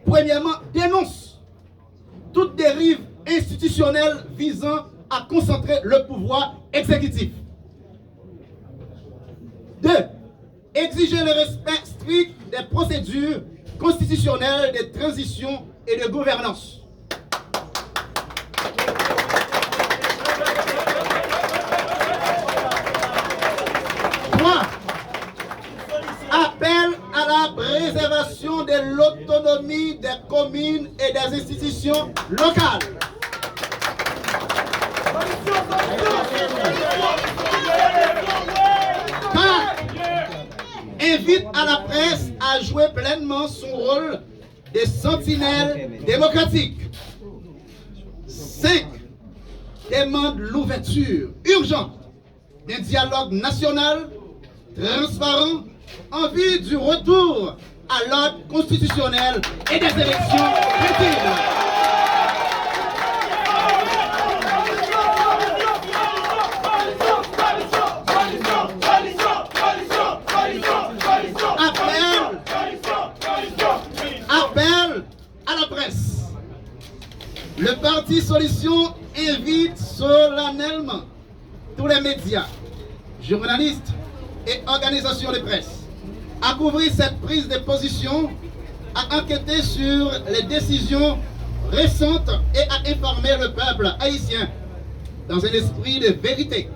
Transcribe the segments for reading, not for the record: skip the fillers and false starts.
Premièrement, dénonce toute dérive institutionnelle visant à concentrer le pouvoir exécutif. 2. Exiger le respect strict des procédures constitutionnelles de transition et de gouvernance. 3. Appel à la préservation de l'autonomie des communes et des institutions locales. 4. Invite à la presse à jouer pleinement son rôle de sentinelle démocratique. 5. Demande l'ouverture urgente d'un dialogue national transparent en vue du retour à l'ordre constitutionnel et des élections crédibles. Appel à la presse. Le Parti Solution invite solennellement tous les médias, journalistes et organisations de presse à couvrir cette prise de position, à enquêter sur les décisions récentes et à informer le peuple haïtien dans un esprit de vérité,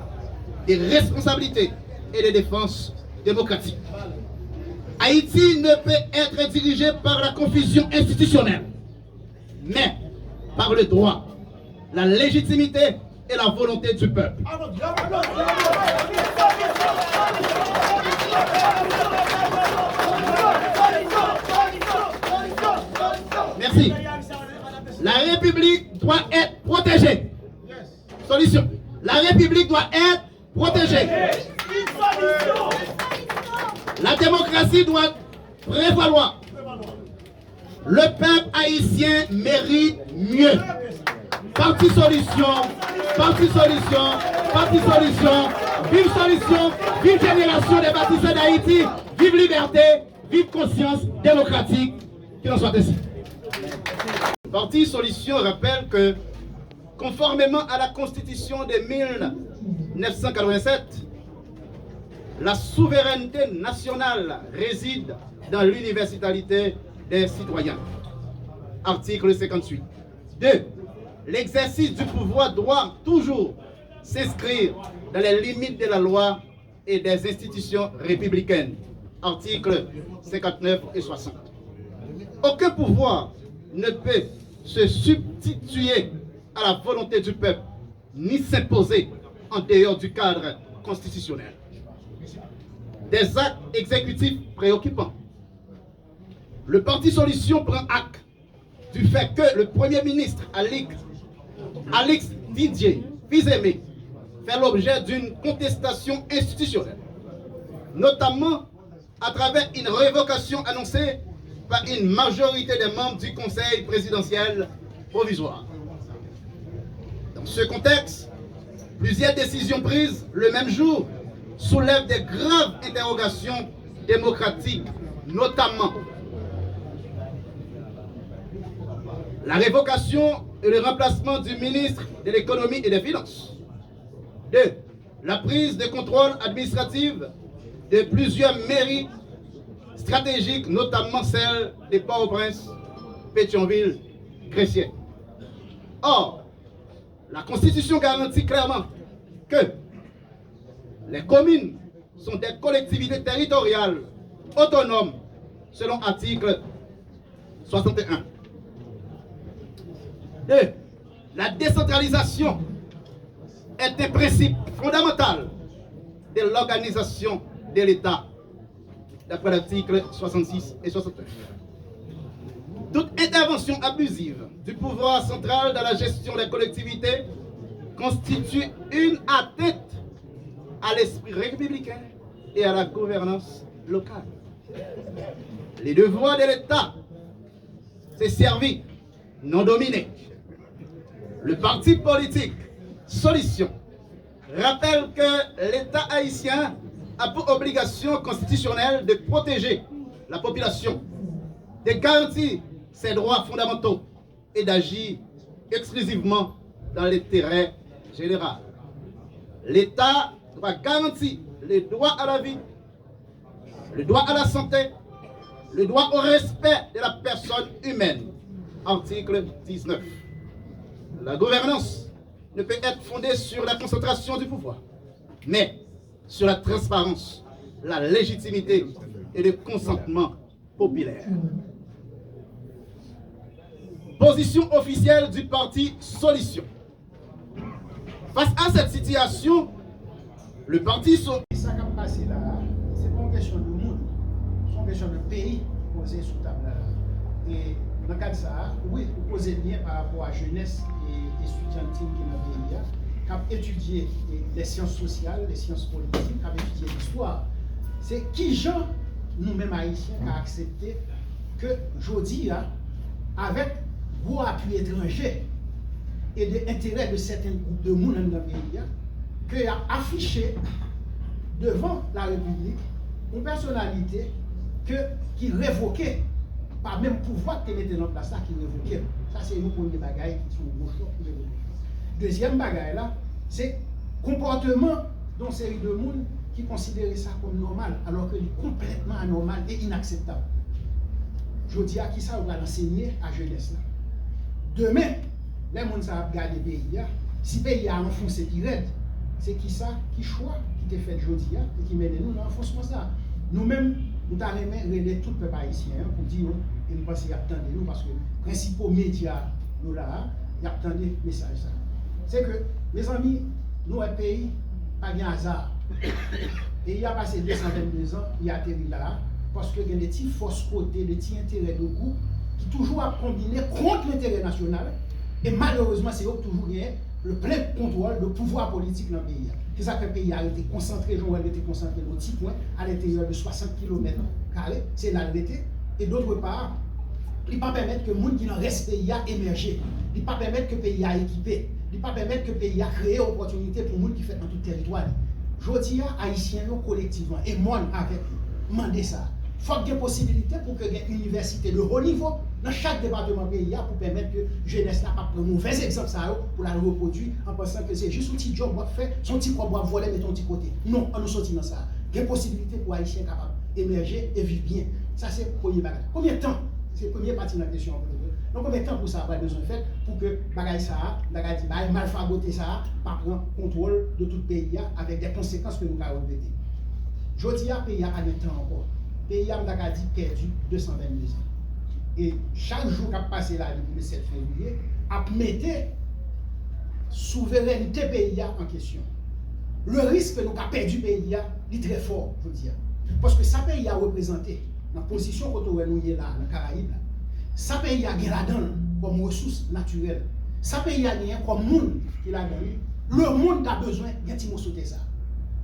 de responsabilité et de défense démocratique. Haïti ne peut être dirigé par la confusion institutionnelle, mais par le droit, la légitimité et la volonté du peuple. Merci. La République doit être protégée. Solution. La République doit être protégée. La démocratie doit prévaloir. Le peuple haïtien mérite mieux. Parti Solution, Parti Solution, Parti Solution, vive Solution, vive génération des bâtisseurs d'Haïti, vive liberté, vive conscience démocratique, qu'il en soit ainsi. Parti Solution rappelle que, conformément à la Constitution de 1987, la souveraineté nationale réside dans l'universalité des citoyens. Article 58. 2. L'exercice du pouvoir doit toujours s'inscrire dans les limites de la loi et des institutions républicaines. Articles 59 et 60. Aucun pouvoir ne peut se substituer à la volonté du peuple, ni s'imposer en dehors du cadre constitutionnel. Des actes exécutifs préoccupants. Le Parti Solution prend acte du fait que le Premier ministre Alex Didier Fils-Aimé fait l'objet d'une contestation institutionnelle, notamment à travers une révocation annoncée par une majorité des membres du Conseil présidentiel provisoire. Dans ce contexte, plusieurs décisions prises le même jour soulèvent des graves interrogations démocratiques, notamment la révocation et le remplacement du ministre de l'économie et des finances. 2. La prise de contrôle administratif de plusieurs mairies stratégiques, notamment celle de Port-au-Prince, Pétionville, Crécier. Or, la Constitution garantit clairement que les communes sont des collectivités territoriales autonomes selon article 61. 2. La décentralisation est un principe fondamental de l'organisation de l'État, d'après l'article 66 et 69. Toute intervention abusive du pouvoir central dans la gestion des collectivités constitue une atteinte à l'esprit républicain et à la gouvernance locale. Les devoirs de l'État, c'est servir, non dominer. Le parti politique Solution rappelle que l'État haïtien a pour obligation constitutionnelle de protéger la population de garantir ses droits fondamentaux et d'agir exclusivement dans l'intérêt général. L'État doit garantir le droit à la vie, le droit à la santé, le droit au respect de la personne humaine. Article 19. La gouvernance ne peut être fondée sur la concentration du pouvoir, mais sur la transparence, la légitimité et le consentement populaire. Position officielle du parti Solution. Face à cette situation, le parti Solution... Ça qui a passé là, c'est pas une question de monde, c'est une question de pays posé sous table là. Et dans le cas de ça, oui, vous posez bien par rapport à la jeunesse et étudiantine qui est dans le pays, qui a étudié les sciences sociales, les sciences politiques, qui a étudié l'histoire. C'est qui, gens, nous-mêmes haïtiens, qui a accepté que, aujourd'hui, avec gros appui étranger et de l'intérêt de certains groupes de monde dans le pays, qu'il a affiché devant la République une personnalité qui révoquait, par même pouvoir qui mettait en place là, qui révoquait. Ça, c'est une première bagaille qui sont gros choix pour révoquer. Deuxième bagaille là, c'est comportement d'une série de monde qui considérait ça comme normal, alors que c'est complètement anormal et inacceptable. Je dis à qui ça on va l'enseigner à jeunesse là. Demain, les gens savent regarder le pays. Si le pays a enfoncé qui raide, c'est qui ça, qui choix, qui te fait aujourd'hui et qui mène nous dans l'enfoncement ça. Nous-mêmes, nous avons relé tout le peuple haïtien pour dire que nous pensons qu'il y a tant de nous parce que les principaux médias, nous là, il y a tant de messages. C'est que, mes amis, nous, un pays, pas de hasard. Et il a passé 222 ans, il a atterri là, parce qu'il y a des petits forces côtés, des petits intérêts de groupe qui toujours a combiné contre l'intérêt national. Et malheureusement, c'est eux qui toujours gagné le plein contrôle de pouvoir politique dans le pays. C'est ça que le pays a été concentré, Joël a été concentré dans 10 points à l'intérieur de 60 km². C'est là le été. Et d'autre part, il ne peut pas permettre que le monde qui dans reste pays a émergé. Il ne peut pas permettre que le pays a équipé. Il ne peut pas permettre que le pays a créé opportunité pour le monde qui fait dans tout le territoire. Je dis à Haïtiens collectivement, et moi avec demander ça. Il faut qu'il y ait possibilité pour qu'il y ait une université de haut niveau dans chaque département pays pour permettre que la jeunesse n'a pas de mauvais exemples pour la reproduire en pensant que c'est juste un petit job qu'on fait, son petit quoi boire voler, mettre un petit côté. Non, on nous sortit dans ça. Il y a possibilité pour les Haïtiens capables d'émerger et vivre bien. Ça, c'est le premier bagage. Combien de temps? C'est le premier partie de la question. Donc, combien de temps pour ça va besoin de faire pour que bagage ça, bagage mal fagoté ça, pas prendre contrôle de tout le pays avec des conséquences que nous avons répétées. Je dis à pays a pas de temps encore. Le pays a perdu 222 ans. Et chaque jour qui a passé là, depuis le 7 février, a mis la souveraineté pays en question. Le risque que nous avons perdu le pays est très fort, je veux dire. Parce que ça pays a représenté, dans la position que nous sommes là, dans les Caraïbes, ça pays a gagné là-dedans comme ressource naturelle. Ça pays a gagné comme monde qui l'a gagné. Le monde a besoin d'un petit mot sauter ça.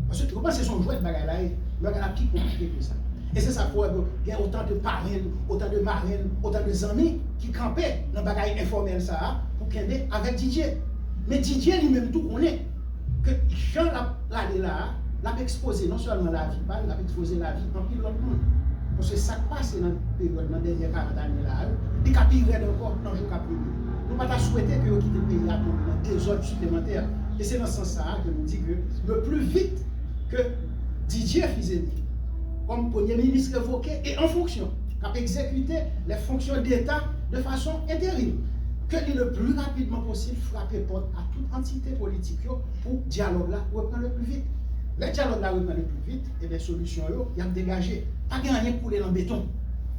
Parce que c'est son jouet de bagaille, mais il y a plus compliqué que ça. Et c'est ça pour qu'il y a autant de parraines, autant de marraines, autant de amis qui campaient dans le bagage informel ça pour qu'il y ait avec Didier. Mais Didier lui-même tout connaît que Jean là, l'a exposé non seulement la vie, il a exposé la vie en pile l'autre monde. Parce que ça passe dans la période, dans les dernières 40 années là, il y a pire encore dans le jour après. Nous ne pouvons pas souhaiter que vous quittez le pays pour des ordres supplémentaires. Et c'est dans ce sens-là que nous disons que le plus vite que Didier Fils-Aimé, comme Premier ministre révoqué et en fonction, qui a exécuté les fonctions d'État de façon intérim, que le plus rapidement possible frapper porte à toute entité politique pour dialogue là reprendre le plus vite. Le dialogue là reprend le plus vite et les solutions il y a dégagé. Pas rien couler dans le béton.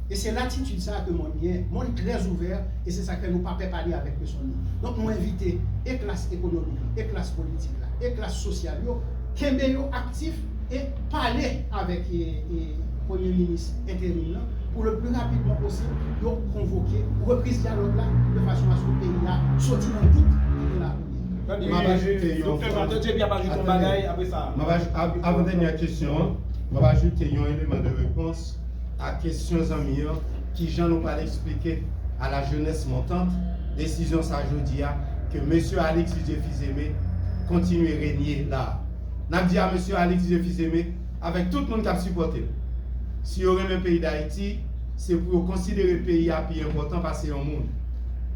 Et c'est l'attitude ça que mon bien, mon très ouvert et c'est ça que nous ne pouvons pas parler avec personne. Donc nous invitons et classe économique, et classe politique, et classe sociale, qui est actif et parler avec le Premier ministre intérim pour le plus rapidement possible convoquer ou reprise dialogue là de façon à ce que le pays là sorti dans le doute et là. Avant dernière question, je vais ajouter un élément de réponse à la question qui Jean nous pas expliquer à la jeunesse montante. Décision ça aujourd'hui que M. Alex Fils-Aimé continue à régner là. N'a dit à M. Alex Fils-Aimé avec tout le monde qui a supporté. Si y aurait un pays d'Haïti, c'est pour considérer le pays à plus important parce que c'est un monde.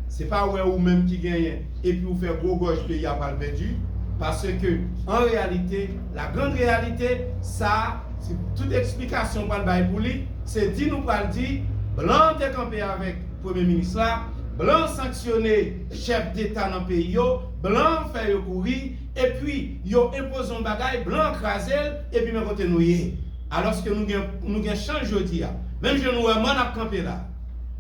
C'est pas ouais ou même qui gagne et puis vous faire gros gauche pays à pas perdu. Parce que, en réalité, la grande réalité, ça, c'est toute explication par le pour lui, c'est dit nous pas le dire, blanc est campé avec le Premier ministre là, blanc sanctionné chef d'État dans le pays, blanc fait yo courir, et puis yo impose un bagage, blanc crasé, et puis même côté nous y. Alors que nous avons changé aujourd'hui, même je nous avons campé là,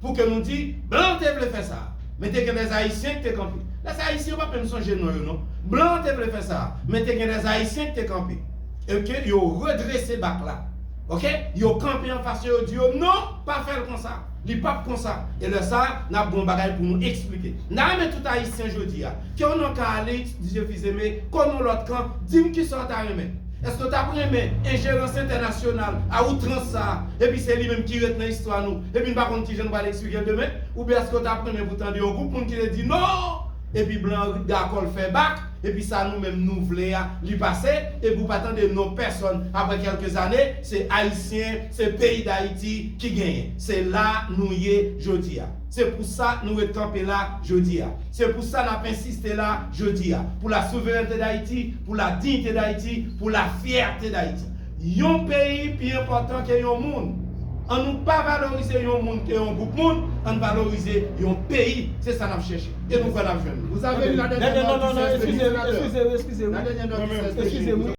pour que nous disions, blanc te voulait faire ça, mais t'es que les Haïtiens qui te campé. Les Haïtiens ne vont pas songer non. Blanc te voulait faire ça, mais t'es que les Haïtiens qui te campé. Et que yo redressé bac là. OK? Yo campé en face yo dit non, pas faire comme ça. Li pas comme ça. Et là ça, n'a bon bagage pour nous expliquer. N'a même tout haïtien jodi a. Qui on a aller dire fils aimé, qu'on l'autre camp, dis-moi qui sont ta remet. Est-ce que tu as pris ingérence internationale à outrance ça et puis c'est lui-même qui retient l'histoire nous et puis par contre qui je ne vais l'expliquer demain ou bien est-ce que tu as pris pour tendre au groupe qui dit non et puis blanc d'accord fait bac et puis ça nous-mêmes nous voulons lui passer et pour pas attendre nos personnes après quelques années c'est haïtien c'est pays d'Haïti qui gagne c'est là nous y est jodi a. C'est pour ça que nous sommes campés là jeudi. C'est pour ça que nous avons insisté là jeudi. Pour la souveraineté d'Haïti, pour la dignité d'Haïti, pour la fierté d'Haïti. Un pays plus important que un monde. On ne pas valoriser un monde que un groupe monde, on valoriser un pays. C'est ça que nous cherchons. Et nous allons faire. Vous avez eu la dernière note. Non, excusez-moi. La dernière note. Excusez-moi.